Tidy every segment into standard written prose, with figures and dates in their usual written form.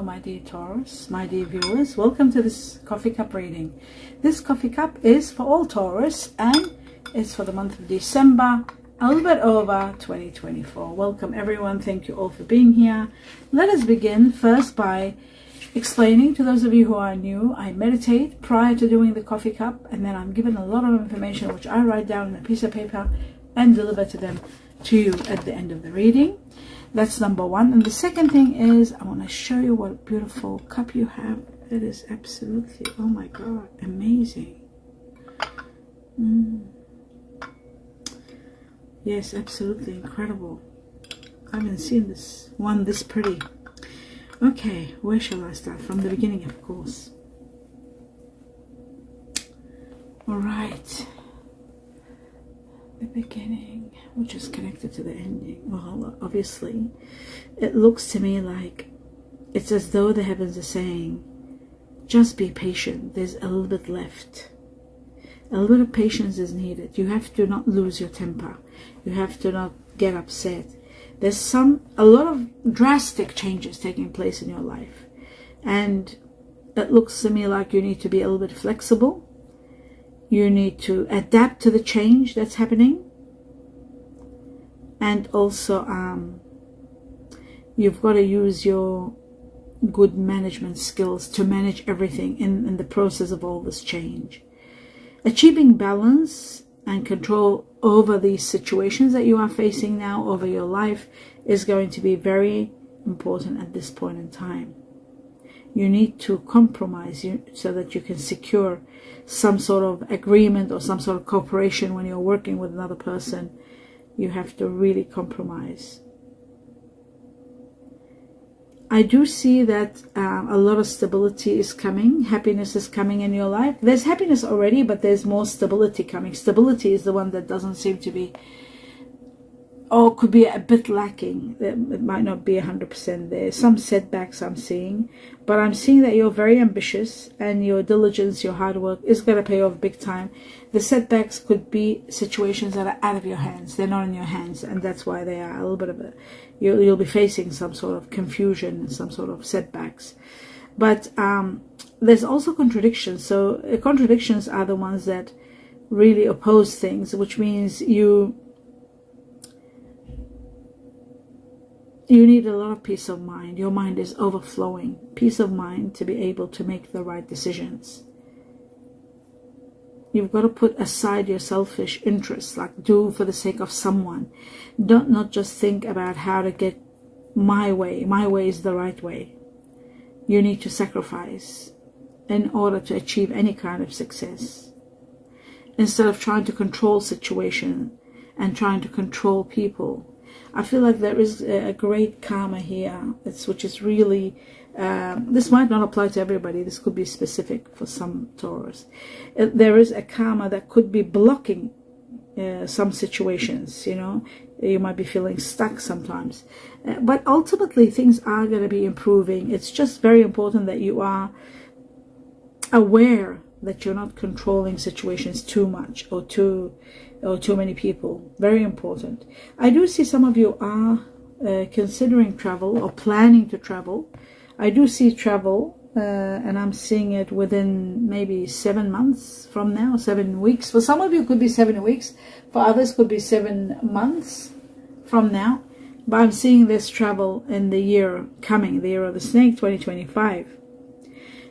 Hello my dear Taurus, my dear viewers, welcome to this coffee cup reading. This coffee cup is for all Taurus and it's for the month of December, a little bit over 2024. Welcome everyone, thank you all for being here. Let us begin first by explaining to those of you who are new, I meditate prior to doing the coffee cup, and then I'm given a lot of information which I write down on a piece of paper and deliver to them to you at the end of the reading. That's number one. And the second thing is I want to show you what a beautiful cup you have. It is absolutely, oh my god, amazing. Yes, absolutely incredible. I haven't seen this one this pretty. Okay, where shall I start? From the beginning, of course. All right. The beginning, which is connected to the ending. Well, obviously, it looks to me like it's as though the heavens are saying, just be patient. There's a little bit left. A little bit of patience is needed. You have to not lose your temper. You have to not get upset. There's a lot of drastic changes taking place in your life. And it looks to me like you need to be a little bit flexible. You need to adapt to the change that's happening. And also, you've got to use your good management skills to manage everything in the process of all this change. Achieving balance and control over these situations that you are facing now, over your life, is going to be very important at this point in time. You need to compromise so that you can secure some sort of agreement or some sort of cooperation when you're working with another person. You have to really compromise. I do see that a lot of stability is coming. Happiness is coming in your life. There's happiness already, but there's more stability coming. Stability is the one that doesn't seem to be, or could be a bit lacking. It might not be 100% there. Some setbacks I'm seeing, but I'm seeing that you're very ambitious and your diligence, your hard work is going to pay off big time. The setbacks could be situations that are out of your hands. They're not in your hands, and that's why they are a little bit of a, you'll be facing some sort of confusion and some sort of setbacks. But there's also contradictions. So contradictions are the ones that really oppose things, which means you need a lot of peace of mind. Your mind is overflowing. Peace of mind to be able to make the right decisions. You've got to put aside your selfish interests, like do for the sake of someone. Don't not just think about how to get my way. My way is the right way. You need to sacrifice in order to achieve any kind of success. Instead of trying to control situation and trying to control people. I feel like there is a great karma here, which is really, this might not apply to everybody, this could be specific for some Taurus. There is a karma that could be blocking some situations, you know, you might be feeling stuck sometimes. But ultimately things are going to be improving. It's just very important that you are aware that you're not controlling situations too much or too many people. Very important. I do see some of you are considering travel or planning to travel. I do see travel and I'm seeing it within maybe 7 months from now, 7 weeks. For some of you it could be 7 weeks, for others could be 7 months from now. But I'm seeing this travel in the year coming, the year of the snake, 2025.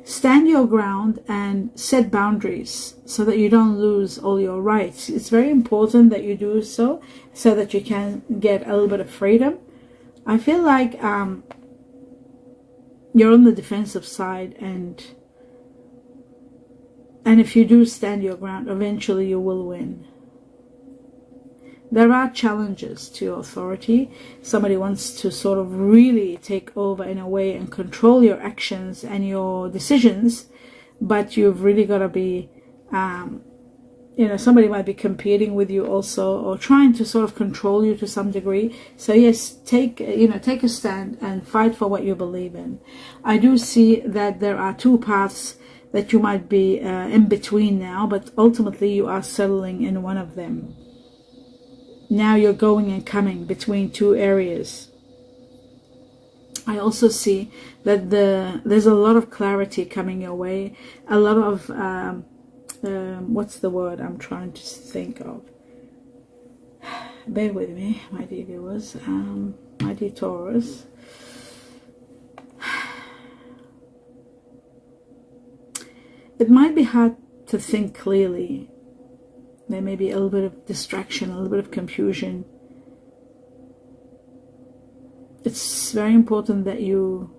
Stand your ground and set boundaries so that you don't lose all your rights. It's very important that you do so that you can get a little bit of freedom. I feel like you're on the defensive side, and if you do stand your ground, eventually you will win. There are challenges to your authority. Somebody wants to sort of really take over in a way and control your actions and your decisions, but you've really got to be, you know, somebody might be competing with you also, or trying to sort of control you to some degree. So yes, take a stand and fight for what you believe in. I do see that there are two paths that you might be in between now, but ultimately you are settling in one of them. Now you're going and coming between two areas. I also see that there's a lot of clarity coming your way, a lot of what's the word I'm trying to think of? Bear with me, my dear viewers, my dear Taurus. It might be hard to think clearly. There may be a little bit of distraction, a little bit of confusion. It's very important that you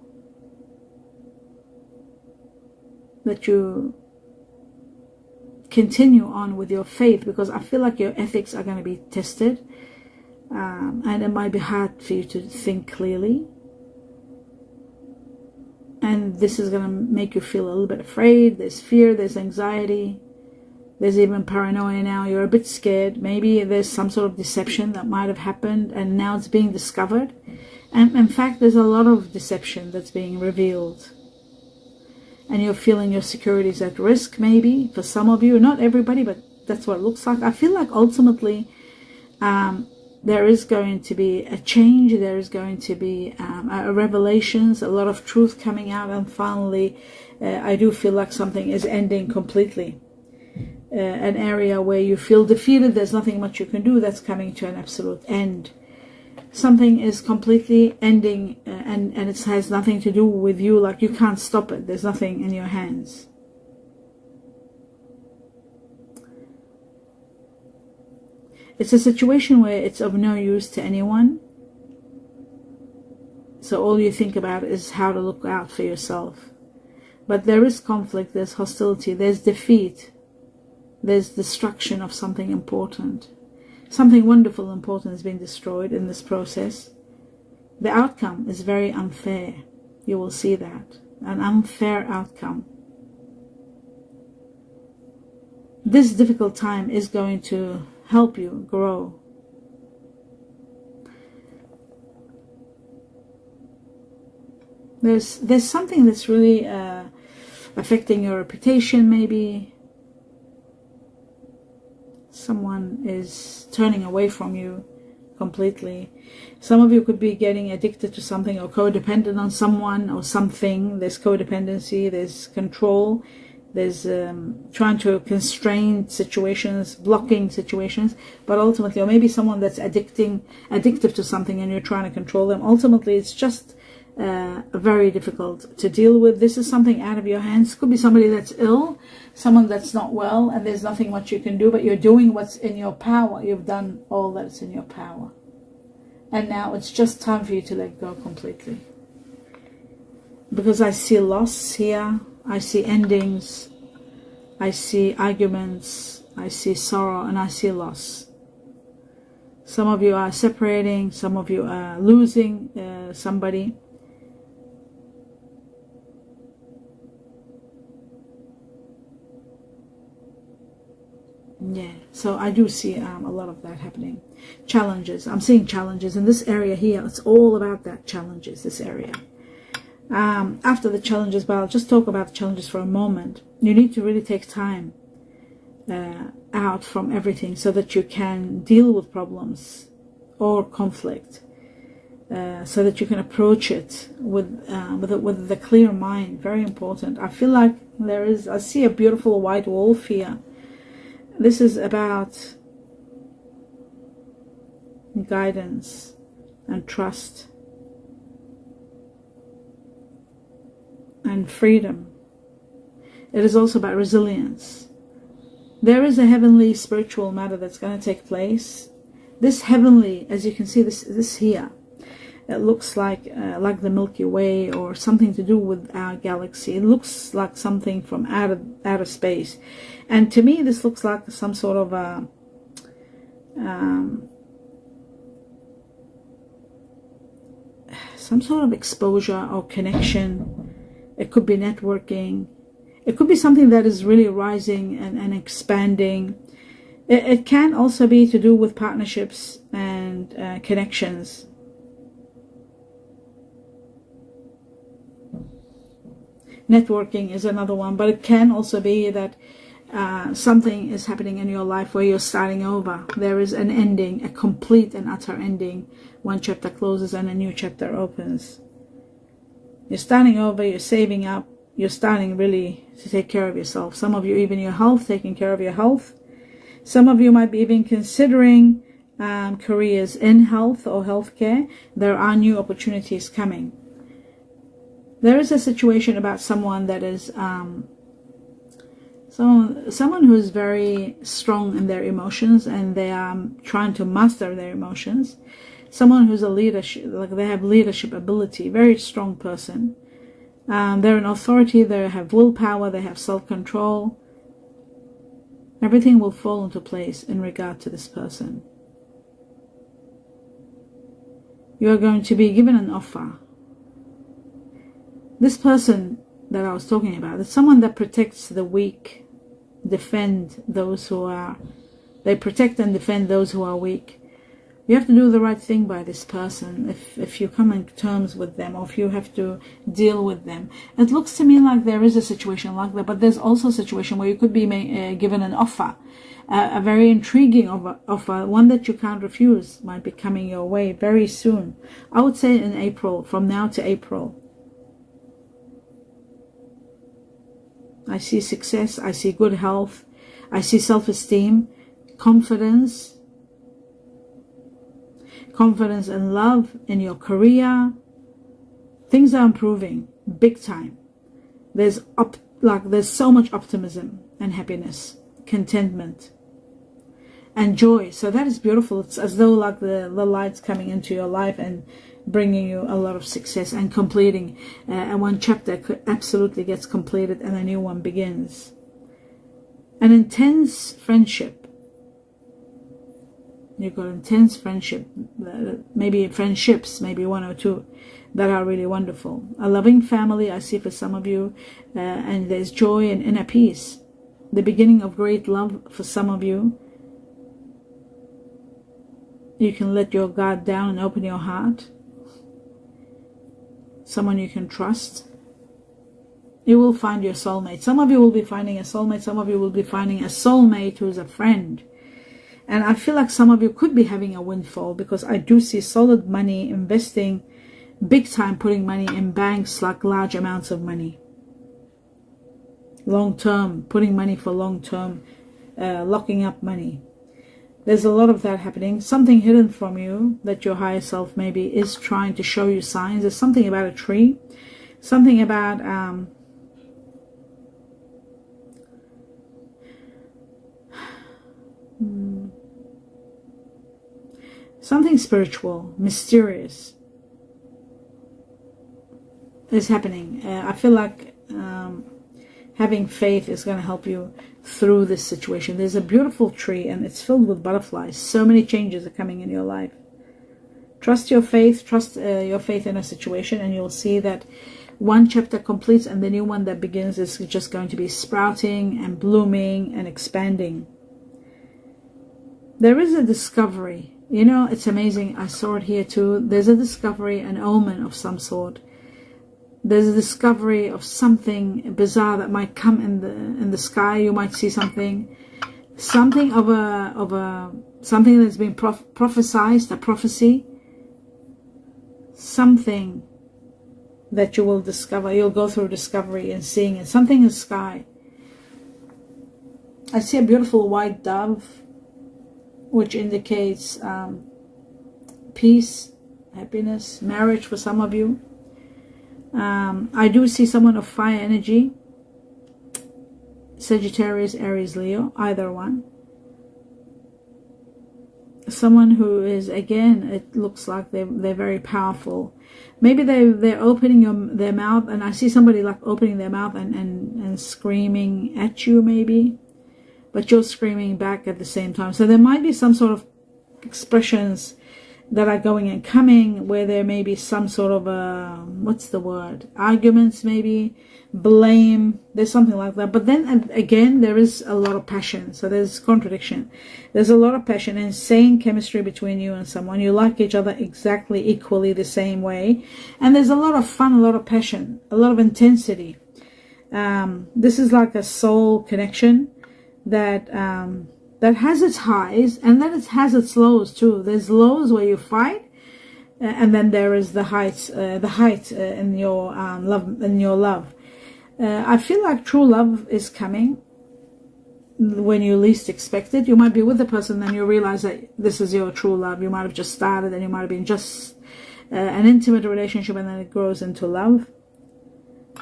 continue on with your faith, because I feel like your ethics are going to be tested, and it might be hard for you to think clearly, and this is going to make you feel a little bit afraid. There's fear, there's anxiety, there's even paranoia now. You're a bit scared. Maybe there's some sort of deception that might have happened and now it's being discovered, and in fact there's a lot of deception that's being revealed. And you're feeling your security is at risk, maybe, for some of you. Not everybody, but that's what it looks like. I feel like ultimately there is going to be a change. There is going to be revelations, a lot of truth coming out. And finally, I do feel like something is ending completely. An area where you feel defeated, there's nothing much you can do, that's coming to an absolute end. Something is completely ending, and it has nothing to do with you, like you can't stop it. There's nothing in your hands. It's a situation where it's of no use to anyone. So all you think about is how to look out for yourself. But there is conflict, there's hostility, there's defeat, there's destruction of something important. Something wonderful, important is being destroyed in this process. The outcome is very unfair. You will see that. An unfair outcome. This difficult time is going to help you grow. There's something that's really affecting your reputation, maybe. Someone is turning away from you completely. Some of you could be getting addicted to something or codependent on someone or something. There's codependency, there's control, there's trying to constrain situations, blocking situations, but ultimately, or maybe someone that's addictive to something and you're trying to control them. Ultimately, it's just very difficult to deal with. This is something out of your hands. Could be somebody that's ill, someone that's not well, and there's nothing much you can do, but you're doing what's in your power. You've done all that's in your power. And now it's just time for you to let go completely. Because I see loss here, I see endings, I see arguments, I see sorrow, and I see loss. Some of you are separating, some of you are losing somebody. Yeah, so I do see a lot of that happening. Challenges. I'm seeing challenges in this area here. It's all about that, challenges, this area. After the challenges, but I'll just talk about the challenges for a moment. You need to really take time out from everything so that you can deal with problems or conflict, so that you can approach it with the clear mind. Very important. I feel like I see a beautiful white wolf here. This is about guidance and trust and freedom. It is also about resilience. There is a heavenly spiritual matter that's going to take place. This heavenly, as you can see, this here, it looks like the Milky Way or something to do with our galaxy. It looks like something from outer space. And to me, this looks like some sort of exposure or connection. It could be networking. It could be something that is really rising and expanding. It can also be to do with partnerships and connections. Networking is another one, but it can also be that something is happening in your life where you're starting over. There is an ending, a complete and utter ending. One chapter closes and a new chapter opens. You're starting over, you're saving up, you're starting really to take care of yourself. Some of you, even your health, taking care of your health. Some of you might be even considering careers in health or healthcare. There are new opportunities coming. There is a situation about someone that is someone who is very strong in their emotions, and they are trying to master their emotions. Someone who's a leadership, like they have leadership ability, very strong person. They're an authority, they have willpower, they have self-control. Everything will fall into place in regard to this person. You are going to be given an offer. This person that I was talking about is someone that protects the weak, defend those who are, they protect and defend those who are weak. You have to do the right thing by this person if you come in terms with them, or if you have to deal with them. It looks to me like there is a situation like that, but there's also a situation where you could be given an offer, a very intriguing offer, one that you can't refuse, might be coming your way very soon. I would say in April, from now to April. I see success, I see good health, I see self-esteem, confidence and love in your career. Things are improving big time. There's so much optimism and happiness, contentment and joy. So that is beautiful. It's as though like the light's coming into your life and bringing you a lot of success and completing. And one chapter absolutely gets completed and a new one begins. An intense friendship. You've got intense friendship, maybe friendships, maybe one or two that are really wonderful. A loving family I see for some of you, and there's joy and inner peace. The beginning of great love for some of you. You can let your guard down and open your heart. Someone you can trust. You will find your soulmate. Some of you will be finding a soulmate. Some of you will be finding a soulmate who is a friend. And I feel like some of you could be having a windfall, because I do see solid money, investing big time, putting money in banks, like large amounts of money. Long term, putting money for long term, locking up money. There's a lot of that happening. Something hidden from you that your higher self maybe is trying to show you signs. There's something about a tree, something about something spiritual, mysterious is happening. I feel like having faith is going to help you through this situation. There's a beautiful tree and it's filled with butterflies. So many changes are coming in your life. Trust your faith. Trust your faith in a situation, and you'll see that one chapter completes and the new one that begins is just going to be sprouting and blooming and expanding. There is a discovery. You know, it's amazing. I saw it here too. There's a discovery, an omen of some sort. There's a discovery of something bizarre that might come in the sky. You might see something of a something that's been prophesized, a prophecy. Something that you will discover. You'll go through discovery and seeing it. Something in the sky. I see a beautiful white dove, which indicates peace, happiness, marriage for some of you. I do see someone of fire energy, Sagittarius, Aries, Leo, either one. Someone who is, again, it looks like they're very powerful. Maybe they're opening their mouth, and I see somebody like opening their mouth and screaming at you maybe, but you're screaming back at the same time. So there might be some sort of expressions that are going and coming, where there may be some sort of what's the word, arguments, maybe blame. There's something like that. But then again, there is a lot of passion. So there's contradiction. There's a lot of passion and insane chemistry between you and someone. You like each other exactly equally the same way, and there's a lot of fun, a lot of passion, a lot of intensity. This is like a soul connection that that has its highs, and then it has its lows too. There's lows where you fight, and then there is the height in your love. I feel like true love is coming when you least expect it. You might be with the person, then you realize that this is your true love. You might have just started, and you might have been just an intimate relationship, and then it grows into love.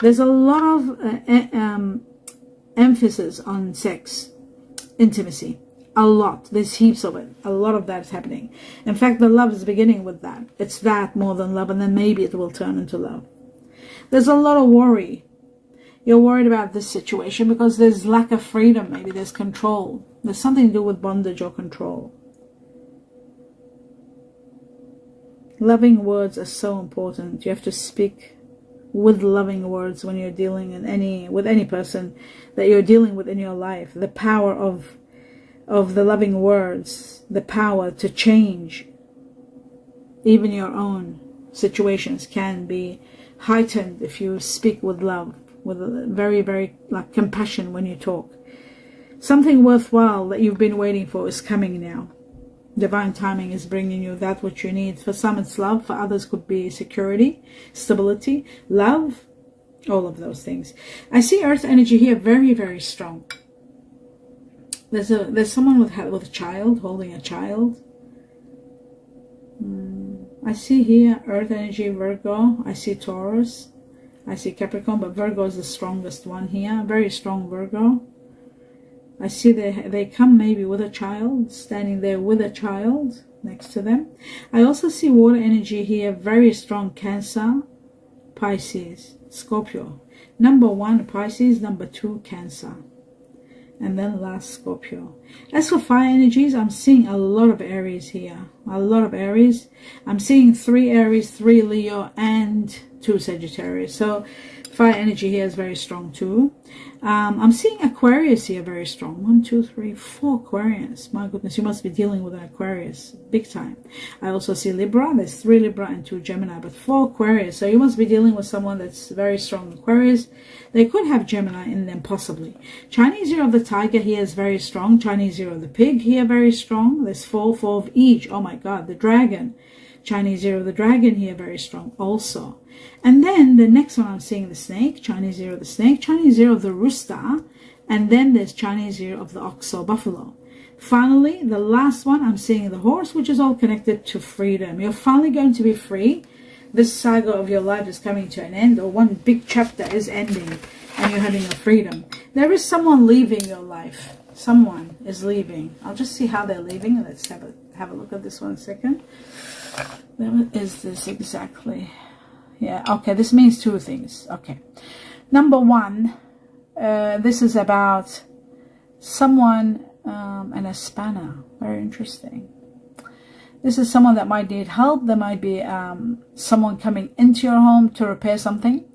There's a lot of emphasis on sex, intimacy. A lot. There's heaps of it. A lot of that is happening. In fact, the love is beginning with that. It's that more than love, and then maybe it will turn into love. There's a lot of worry. You're worried about this situation because there's lack of freedom. Maybe there's control. There's something to do with bondage or control. Loving words are so important. You have to speak with loving words when you're dealing with any person that you're dealing with in your life. The power of the loving words, the power to change even your own situations can be heightened if you speak with love, with a very, very compassion when you talk. Something worthwhile that you've been waiting for is coming now. Divine timing is bringing you that which you need. For some it's love, for others could be security, stability, love, all of those things. I see earth energy here very, very strong. There's someone with a child, holding a child. I see here earth energy, Virgo. I see Taurus. I see Capricorn, but Virgo is the strongest one here. Very strong Virgo. I see they come maybe with a child, standing there with a child next to them. I also see water energy here, very strong Cancer, Pisces, Scorpio. Number 1 Pisces, number 2 Cancer, and then last Scorpio. As for fire energies, I'm seeing a lot of Aries here. A lot of Aries. I'm seeing 3 Aries, 3 Leo, and 2 Sagittarius. So fire energy here is very strong too. I'm seeing Aquarius here very strong. 1, 2, 3, 4 Aquarius. My goodness, you must be dealing with an Aquarius big time. I also see Libra. There's 3 Libra and 2 Gemini, but 4 Aquarius. So you must be dealing with someone that's very strong Aquarius. They could have Gemini in them possibly. Chinese year of the tiger here is very strong. Chinese year of the pig here very strong. There's 4 of each. Oh my God, the dragon. Chinese year of the dragon here very strong also. And then the next one I'm seeing the snake, Chinese year of the snake, Chinese year of the rooster, and then there's Chinese year of the ox or buffalo. Finally, the last one I'm seeing the horse, which is all connected to freedom. You're finally going to be free. This saga of your life is coming to an end, or one big chapter is ending, and you're having your freedom. There is someone leaving your life. Someone is leaving. I'll just see how they're leaving. Let's have a look at this 1 second. What is this exactly? Yeah, okay, this means 2 things. Okay. Number 1, this is about someone and a spanner. Very interesting. This is someone that might need help. There might be someone coming into your home to repair something.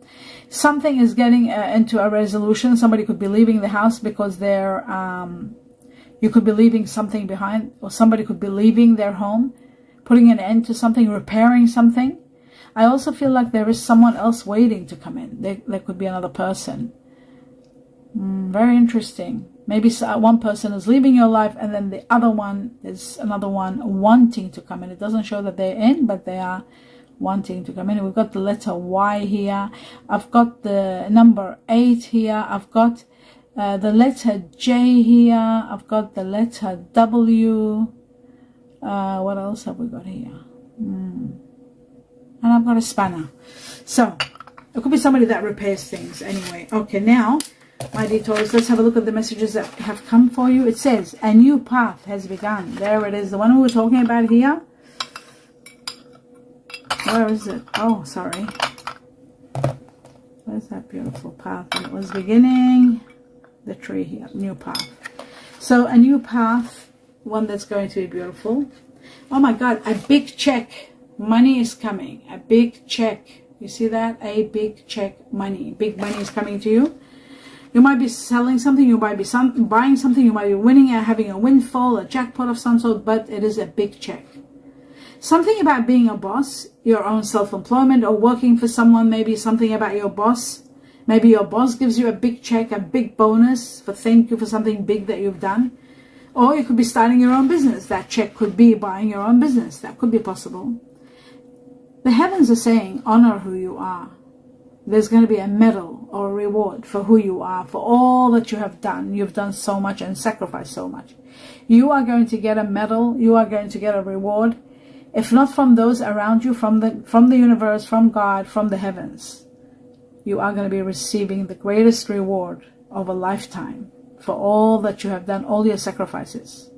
Something is getting into a resolution. Somebody could be leaving the house because they're you could be leaving something behind, or somebody could be leaving their home, putting an end to something, repairing something. I also feel like there is someone else waiting to come in. There could be another person. Very interesting. Maybe one person is leaving your life, and then the other one is another one wanting to come in. It doesn't show that they're in, but they are wanting to come in. We've got the letter Y here. I've got the number 8 here. I've got the letter J here. I've got the letter W. What else have we got here? And I've got a spanner. So it could be somebody that repairs things anyway. Okay, now, my dear Taurus, let's have a look at the messages that have come for you. It says, a new path has begun. There it is, the one we were talking about here. Where is it? Oh, sorry. Where's that beautiful path? And it was beginning. The tree here, new path. So a new path, one that's going to be beautiful. Oh my God, a big check. Money is coming. A big check. You see that? A big check. Money. Big money is coming to you. You might be selling something. You might be buying something. You might be winning and having a windfall, a jackpot of some sort, but it is a big check. Something about being a boss, your own self-employment, or working for someone, maybe something about your boss. Maybe your boss gives you a big check, a big bonus for thank you for something big that you've done. Or you could be starting your own business. That check could be buying your own business. That could be possible. The heavens are saying, honor who you are. There's going to be a medal or a reward for who you are, for all that you have done. You've done so much and sacrificed so much. You are going to get a medal. You are going to get a reward. If not from those around you, from the universe, from God, from the heavens, you are going to be receiving the greatest reward of a lifetime for all that you have done, all your sacrifices.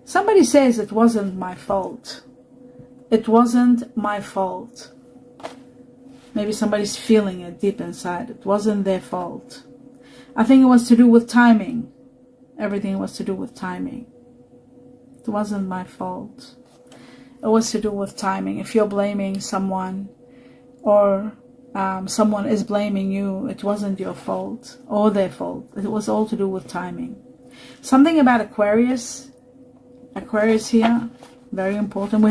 Somebody says it wasn't my fault. It wasn't my fault. Maybe somebody's feeling it deep inside. It wasn't their fault. I think it was to do with timing. Everything was to do with timing. It wasn't my fault. It was to do with timing. If you're blaming someone, or someone is blaming you, it wasn't your fault or their fault. It was all to do with timing. Something about Aquarius. Aquarius here. Very important.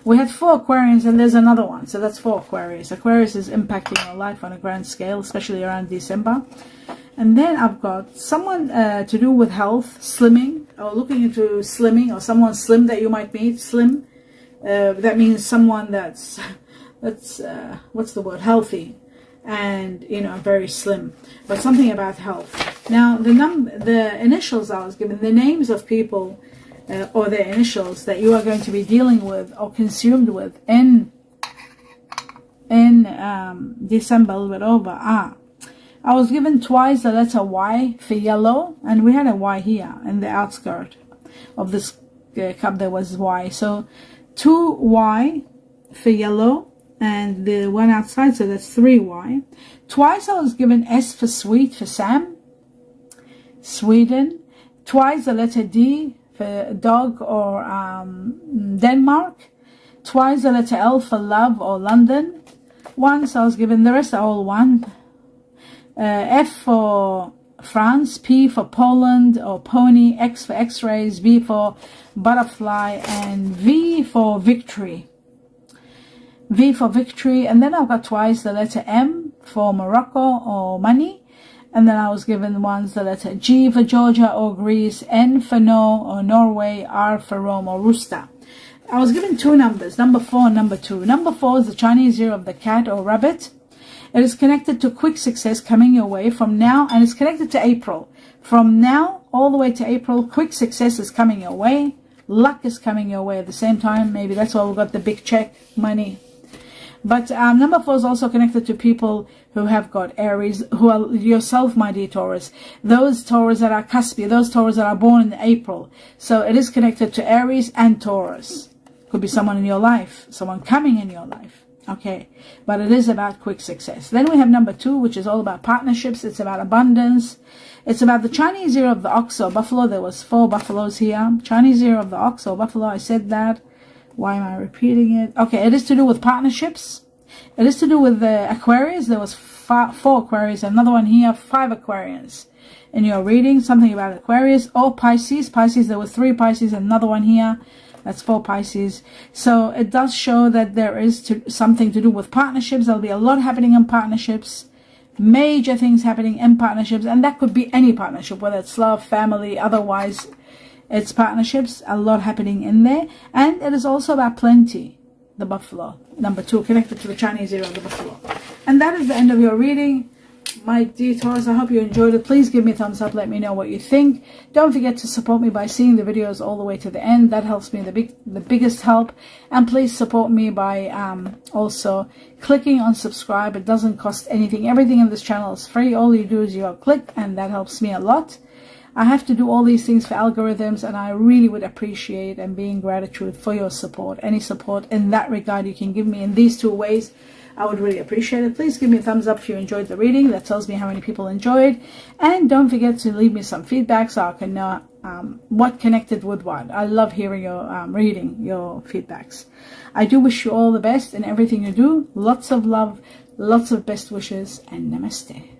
We had 4 Aquarians, and there's another one. So that's 4 Aquarius. Aquarius is impacting your life on a grand scale, especially around December. And then I've got someone to do with health, slimming, or looking into slimming, or someone slim that you might meet. Slim. That means someone that's what's the word? Healthy, and very slim. But something about health. Now the initials I was given, the names of people. Or their initials that you are going to be dealing with or consumed with in December, a little bit over. I was given twice the letter Y for yellow, and we had a Y here in the outskirt of this cup. There was Y, so 2 Y for yellow, and the one outside, so that's 3 Y. Twice I was given S for sweet, for Sam, Sweden. Twice the letter D for dog, or Denmark. Twice the letter L for love, or London. Once I was given, the rest are all 1. F for France, P for Poland or pony, X for X-rays, V for butterfly, and V for victory. V for victory. And then I've got twice the letter M for Morocco or money. And then I was given once the letter G for Georgia or Greece, N for no or Norway, R for Rome or rooster. I was given 2 numbers, number 4 and number 2. Number 4 is the Chinese year of the cat or rabbit. It is connected to quick success coming your way from now, and it's connected to April. From now all the way to April, quick success is coming your way. Luck is coming your way at the same time. Maybe that's why we've got the big check, money. But number 4 is also connected to people who have got Aries, who are yourself, my dear Taurus. Those Taurus that are cuspy, those Taurus that are born in April. So it is connected to Aries and Taurus. Could be someone in your life, someone coming in your life. Okay, but it is about quick success. Then we have number 2, which is all about partnerships. It's about abundance. It's about the Chinese year of the ox or buffalo. There was 4 buffaloes here. Chinese year of the ox or buffalo. I said that. Why am I repeating it? Okay, it is to do with partnerships. It is to do with the Aquarius. There was 4 Aquarius. Another one here, 5 Aquarians. In your reading, something about Aquarius. Or Pisces. Pisces, there were 3 Pisces. Another one here. That's 4 Pisces. So it does show that there is something to do with partnerships. There'll be a lot happening in partnerships. Major things happening in partnerships. And that could be any partnership, whether it's love, family, otherwise. It's partnerships, a lot happening in there. And it is also about plenty, the buffalo. Number 2, connected to the Chinese year of the buffalo. And that is the end of your reading. My dear Taurus, I hope you enjoyed it. Please give me a thumbs up. Let me know what you think. Don't forget to support me by seeing the videos all the way to the end. That helps me the biggest help. And please support me by also clicking on subscribe. It doesn't cost anything. Everything in this channel is free. All you do is you click, and that helps me a lot. I have to do all these things for algorithms, and I really would appreciate and be in gratitude for your support. Any support in that regard you can give me in these 2 ways, I would really appreciate it. Please give me a thumbs up if you enjoyed the reading. That tells me how many people enjoyed. And don't forget to leave me some feedback so I can know what connected with what. I love hearing your reading, your feedbacks. I do wish you all the best in everything you do. Lots of love, lots of best wishes, and namaste.